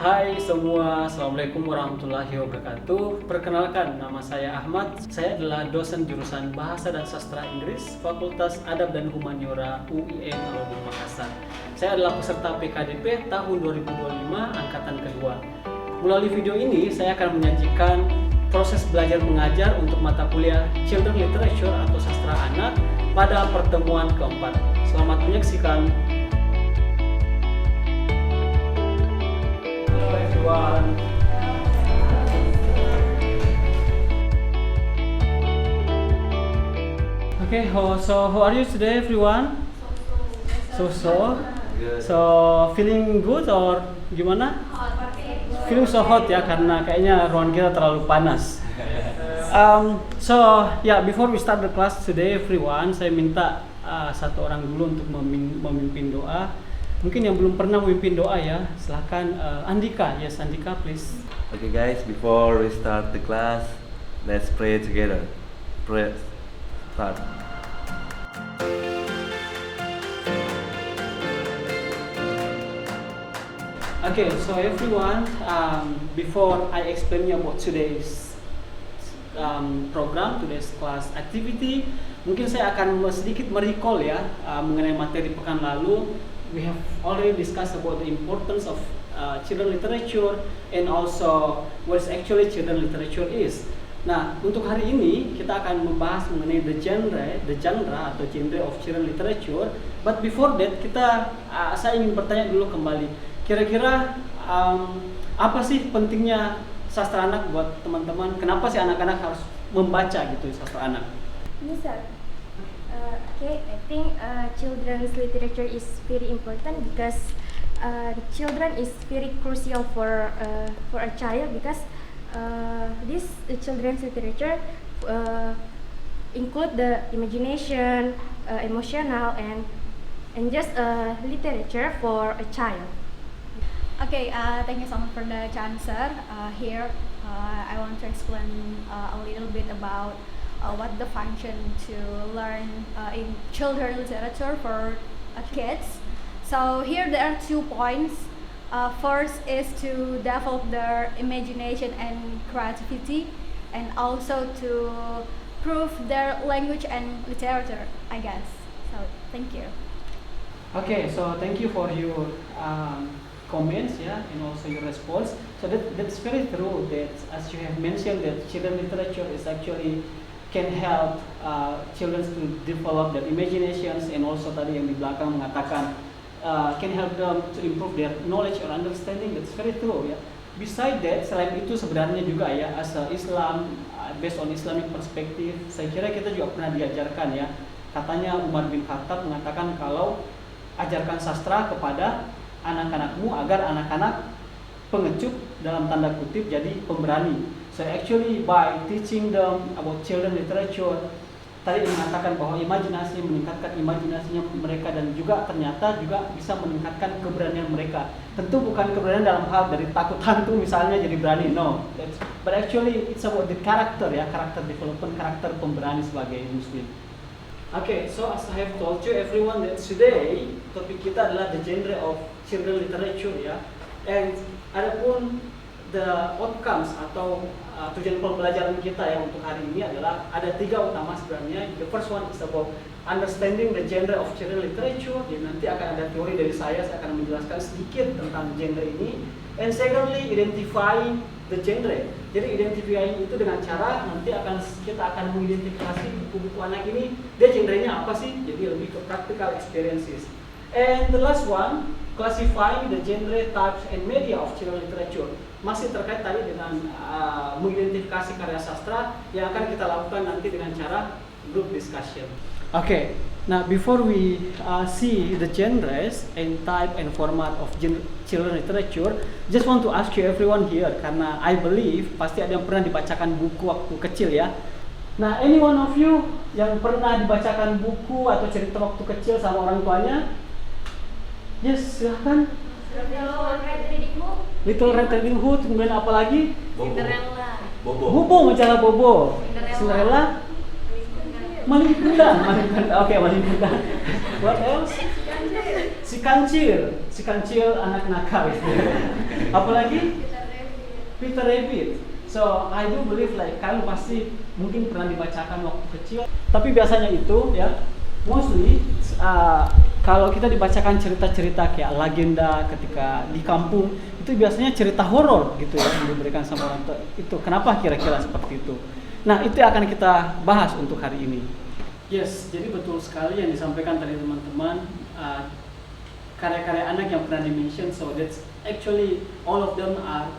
Hai semua, Assalamualaikum warahmatullahi wabarakatuh. Perkenalkan, nama saya Ahmad. Saya adalah dosen jurusan Bahasa dan Sastra Inggris, Fakultas Adab dan Humaniora UIN Alauddin Makassar. Saya adalah peserta PKDP tahun 2025, angkatan kedua. Melalui video ini, saya akan menyajikan proses belajar mengajar untuk mata kuliah Children Literature atau Sastra Anak pada pertemuan keempat. Selamat menyaksikan. Everyone. Okay, so how are you today, everyone? So. Good. So feeling good or gimana? Feeling so hot ya, karena kayaknya ruangan kita terlalu panas. Before we start the class today, everyone, saya minta satu orang dulu untuk memimpin doa. Mungkin yang belum pernah memimpin doa ya, silahkan Andika. Yes, Andika, please. Okay guys, before we start the class, let's pray together. Pray. Start. Okay, so everyone, before I explain you about today's program, today's class activity, mungkin saya akan sedikit merecall ya mengenai materi pekan lalu. We have already discussed about the importance of children literature and also what actually children literature is. Nah, untuk hari ini kita akan membahas mengenai the genre atau genre of children literature. But before that, saya ingin bertanya dulu kembali. Kira-kira apa sih pentingnya sastra anak buat teman-teman? Kenapa sih anak-anak harus membaca gitu sastra anak? Bisa. I think children's literature is very important because the children is very crucial for a child because this children's literature include the imagination, emotional, and just literature for a child. Okay, thank you so much for the chance, sir. Here, I want to explain a little bit about what the function to learn in children literature for kids. So here there are 2 points. First is to develop their imagination and creativity, and also to prove their language and literature, I guess. So thank you. Okay, so thank you for your comments, yeah, and also your response. So that's very true that as you have mentioned that children literature is actually can help children to develop their imaginations, and also tadi yang di belakang mengatakan can help them to improve their knowledge or understanding. That's very true ya. Besides that, selain itu sebenarnya juga ya, as a Islam, based on Islamic perspective, saya kira kita juga pernah diajarkan ya. Katanya Umar bin Khattab mengatakan kalau ajarkan sastra kepada anak-anakmu agar anak-anak pengecut dalam tanda kutip jadi pemberani. So actually by teaching them about children literature, tadi mengatakan bahwa imajinasi, meningkatkan imajinasinya mereka, dan juga ternyata juga bisa meningkatkan keberanian mereka. Tentu bukan keberanian dalam hal dari takut hantu misalnya jadi berani, no. But actually it's about the character ya, karakter development, karakter pemberani sebagai muslim. Okay, so as I have told you everyone that today topik kita adalah the genre of children literature ya. And adapun the outcomes atau tujuan pembelajaran kita ya untuk hari ini adalah ada 3 utama sebenarnya. The first one is about understanding the genre of children literature. Jadi nanti akan ada teori dari saya akan menjelaskan sedikit tentang genre ini. And secondly, identifying the genre. Jadi identifying itu dengan cara nanti kita akan mengidentifikasi buku-buku anak ini, dia genrenya apa sih? Jadi lebih ke practical experiences. And the last one, classifying the genre, types, and media of children literature. Masih terkait tadi dengan mengidentifikasi karya sastra yang akan kita lakukan nanti dengan cara group discussion. Okay, now before we see the genres and type and format of children literature, just want to ask you everyone here, karena I believe pasti ada yang pernah dibacakan buku waktu kecil ya. Nah, any one of you yang pernah dibacakan buku atau cerita waktu kecil sama orang tuanya? Yes, silahkan. Little Red Riding Hood, kemudian apa lagi? Cinderella. Bobo, majalah Bobo. Cinderella. Maling Kundang. Oke, Maling Kundang. What else? Si si kancil anak nakal. Apalagi Peter Rabbit. So I do believe like kalian pasti mungkin pernah dibacakan waktu kecil. Tapi biasanya itu ya, mostly kalau kita dibacakan cerita-cerita kayak legenda ketika di kampung, itu biasanya cerita horor gitu ya yang diberikan sama orang tua. Itu kenapa kira-kira seperti itu? Nah, itu akan kita bahas untuk hari ini. Yes, jadi betul sekali yang disampaikan tadi teman-teman, karya-karya anak yang pernah di-mention. So that's actually all of them are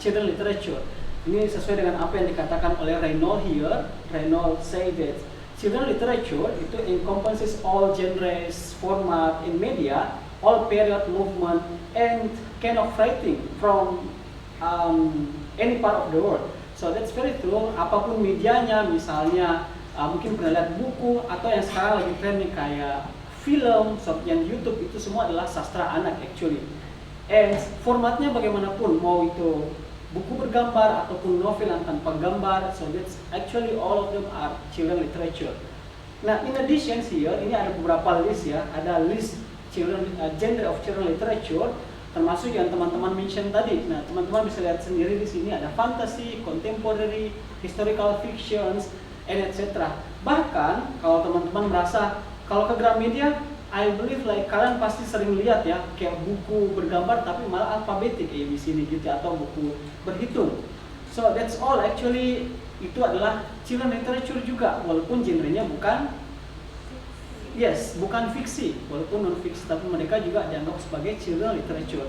children literature. Ini sesuai dengan apa yang dikatakan oleh Reynolds here. Reynolds say that children literature itu encompasses all genres, format in media, all period, movement, and kind of writing from any part of the world. So that's very true. Apapun medianya, misalnya mungkin pernah lihat buku atau yang sekarang lagi tren nih kayak film, yang YouTube, itu semua adalah sastra anak actually. And formatnya bagaimanapun, mau itu buku bergambar ataupun novel yang tanpa gambar, so that's actually all of them are children literature. Nah, in addition here, ini ada beberapa list ya, ada list children genre of children literature, termasuk yang teman-teman mention tadi. Nah, teman-teman bisa lihat sendiri di sini ada fantasy, contemporary, historical fictions, and etc. Bahkan kalau teman-teman merasa kalau ke Gramedia, I believe like kalian pasti sering lihat ya kayak buku bergambar tapi malah alfabetik kayak di sini gitu, atau buku berhitung. So that's all actually, itu adalah children literature juga, walaupun genrenya bukan fiksi, walaupun non fiksi, tapi mereka juga dianggap sebagai children literature.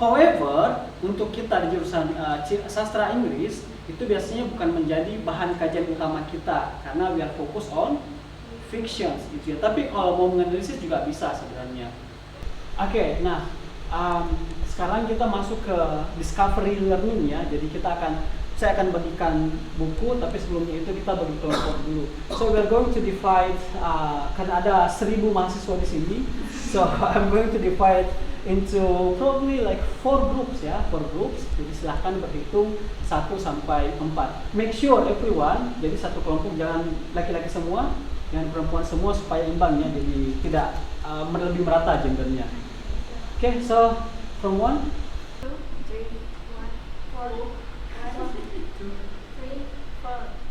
However, untuk kita di jurusan sastra Inggris itu biasanya bukan menjadi bahan kajian utama kita karena we are focus on fictions gitu ya. Tapi kalau mau menganalisis juga bisa sebenarnya. Oke, nah sekarang kita masuk ke discovery learning ya. Jadi saya akan bagikan buku, tapi sebelumnya itu kita bagi kelompok dulu. So we are going to divide, karena ada 1000 mahasiswa di sini. So I'm going to divide into probably like 4 groups ya, 4 groups. Jadi silahkan berhitung 1 sampai 4. Make sure everyone, jadi satu kelompok jangan laki-laki semua, dengan perempuan semua supaya imbang ya, jadi tidak lebih merata gendernya. Okay, so from 1, 2, 3, 1, 4,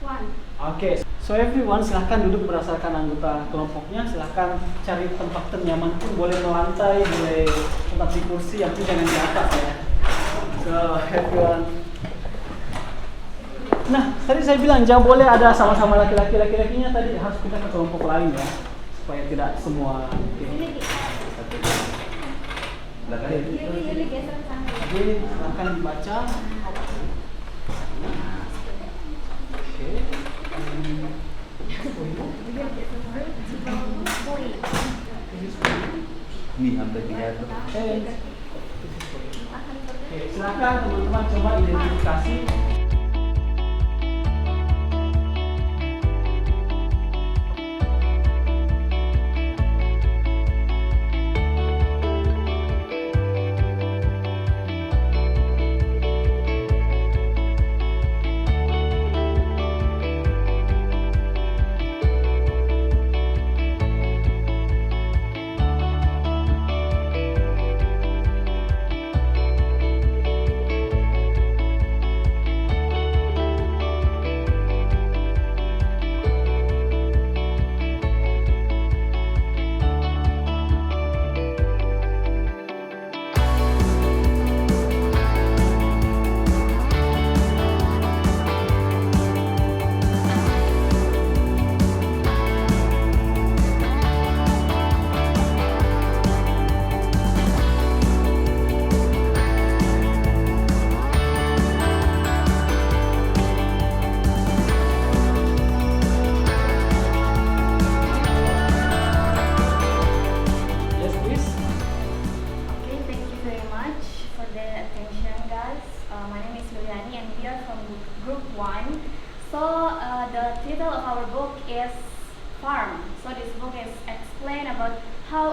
1. Oke, so everyone silahkan duduk berdasarkan anggota kelompoknya. Silahkan cari tempat ternyaman pun, boleh melantai, boleh tempat di kursi, yang penting jangan di atas ya. So everyone. Nah, tadi saya bilang jangan boleh ada sama-sama laki-laki, laki-lakinya tadi harus pindah ke kelompok lain ya, supaya tidak semua. Ini geser ke sana. Jadi silahkan dibaca. Oke. Ini hampir diatur. Oke, silakan teman-teman coba identifikasi.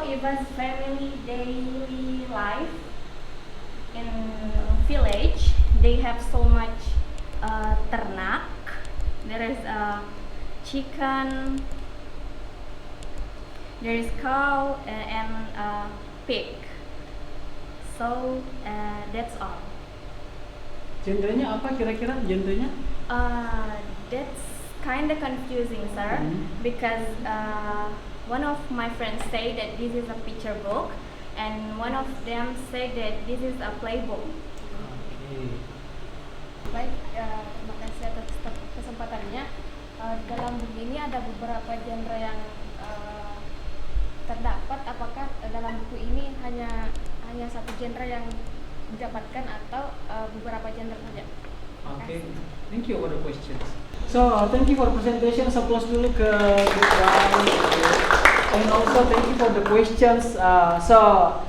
Ivan's family daily life in village. They have so much ternak. There is chicken. There is cow and speak. So that's all. Genrenya apa kira-kira genrenya? That's kind of confusing, sir, because one of my friends say that this is a picture book, and one of them said that this is a playbook. Baik, terima kasih atas kesempatannya. Dalam buku ini ada beberapa genre yang terdapat. Apakah dalam buku ini hanya satu genre yang didapatkan atau beberapa genre saja? Okay, thank you for the questions. So thank you for presentation. Applause dulu ke Gibran. And also thank you for the questions. So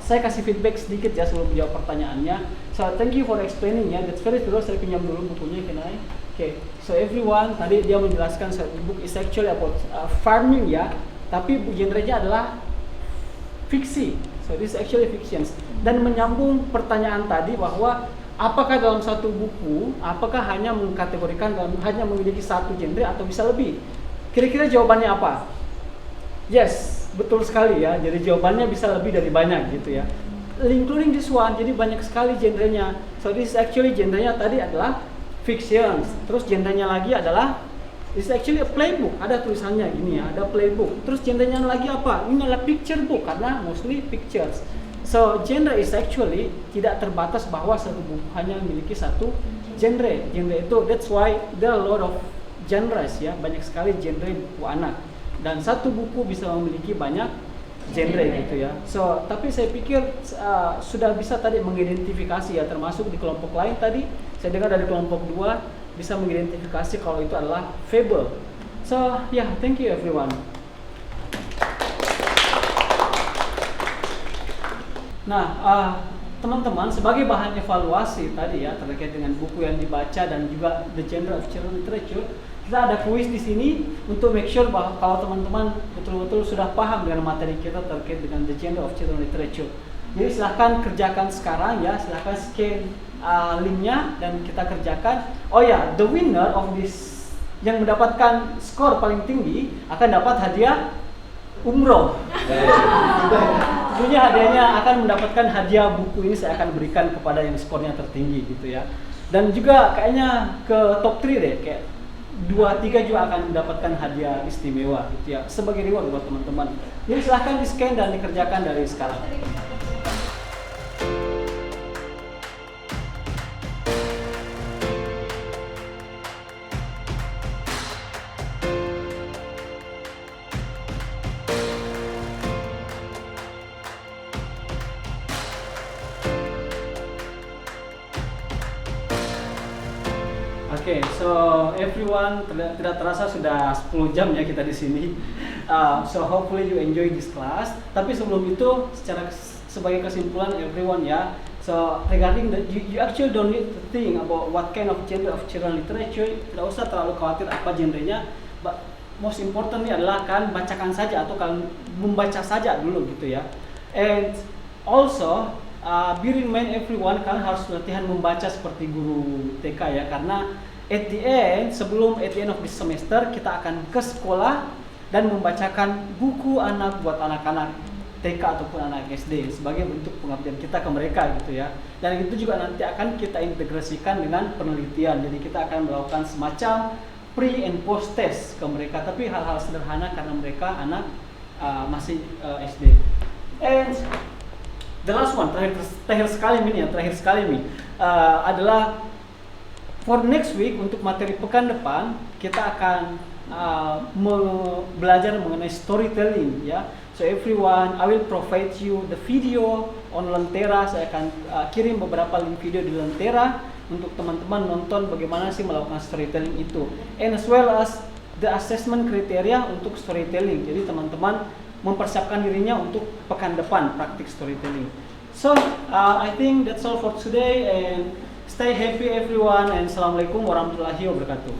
saya kasih feedback sedikit ya sebelum jawab pertanyaannya. So thank you for explaining ya. That's very thorough. Saya pinjam dulu bukunya, can I? Okay. So everyone, tadi dia menjelaskan book is actually about farming ya. Tapi genrenya adalah fiksi. So this is actually fictions. Dan menyambung pertanyaan tadi bahwa apakah dalam satu buku, apakah hanya mengkategorikan hanya memiliki satu genre atau bisa lebih? Kira-kira jawabannya apa? Yes, betul sekali ya. Jadi jawabannya bisa lebih dari banyak gitu ya. Including this one, jadi banyak sekali genrenya. So this is actually genrenya tadi adalah fiction. Terus genrenya lagi adalah this is actually a playbook. Ada tulisannya gini ya, ada playbook. Terus genrenya lagi apa? Ini adalah picture book karena mostly pictures. So genre is actually tidak terbatas bahwa satu buku hanya memiliki satu genre. Genre itu that's why there are a lot of genres ya, banyak sekali genre buku anak. Dan satu buku bisa memiliki banyak genre gitu ya. So tapi saya pikir sudah bisa tadi mengidentifikasi ya, termasuk di kelompok lain tadi. Saya dengar dari kelompok 2 bisa mengidentifikasi kalau itu adalah fable. So yeah, thank you everyone. Nah, teman-teman, sebagai bahan evaluasi tadi ya terkait dengan buku yang dibaca dan juga the genre of children literature, kita ada kuis di sini untuk make sure bahwa kalau teman-teman betul-betul sudah paham dengan materi kita terkait dengan the genre of children literature. Jadi silahkan kerjakan sekarang ya, silahkan scan linknya dan kita kerjakan. Oh ya, the winner of this yang mendapatkan skor paling tinggi akan dapat hadiah umroh. Tentunya hadiahnya akan mendapatkan hadiah buku ini saya akan berikan kepada yang skornya tertinggi gitu ya. Dan juga kayaknya ke top 3 deh, kayak 2-3 juga akan mendapatkan hadiah istimewa gitu ya sebagai reward buat teman-teman. Jadi silahkan di scan dan dikerjakan dari sekarang. Oke, so everyone, tidak terasa sudah 10 jam ya kita di sini. So hopefully you enjoy this class. Tapi sebelum itu, sebagai kesimpulan everyone ya. So regarding you actually don't need to think about what kind of genre of children literature. Tidak usah terlalu khawatir apa genrenya. But most importantly adalah kan bacakan saja atau kalian membaca saja dulu gitu ya. And also bear in mind everyone, kalian harus latihan membaca seperti guru TK ya, karena at the end of this semester kita akan ke sekolah dan membacakan buku anak buat anak-anak TK ataupun anak SD sebagai bentuk pengabdian kita ke mereka gitu ya. Dan itu juga nanti akan kita integrasikan dengan penelitian. Jadi kita akan melakukan semacam pre and post test ke mereka, tapi hal-hal sederhana karena mereka anak masih SD. And the last one, terakhir sekali nih adalah for next week untuk materi pekan depan kita akan belajar mengenai storytelling ya. So everyone, I will provide you the video on Lentera. Saya akan kirim beberapa link video di Lentera untuk teman-teman nonton bagaimana sih melakukan storytelling itu. And as well as the assessment kriteria untuk storytelling. Jadi teman-teman mempersiapkan dirinya untuk pekan depan praktik storytelling. So I think that's all for today and stay happy everyone and assalamualaikum warahmatullahi wabarakatuh.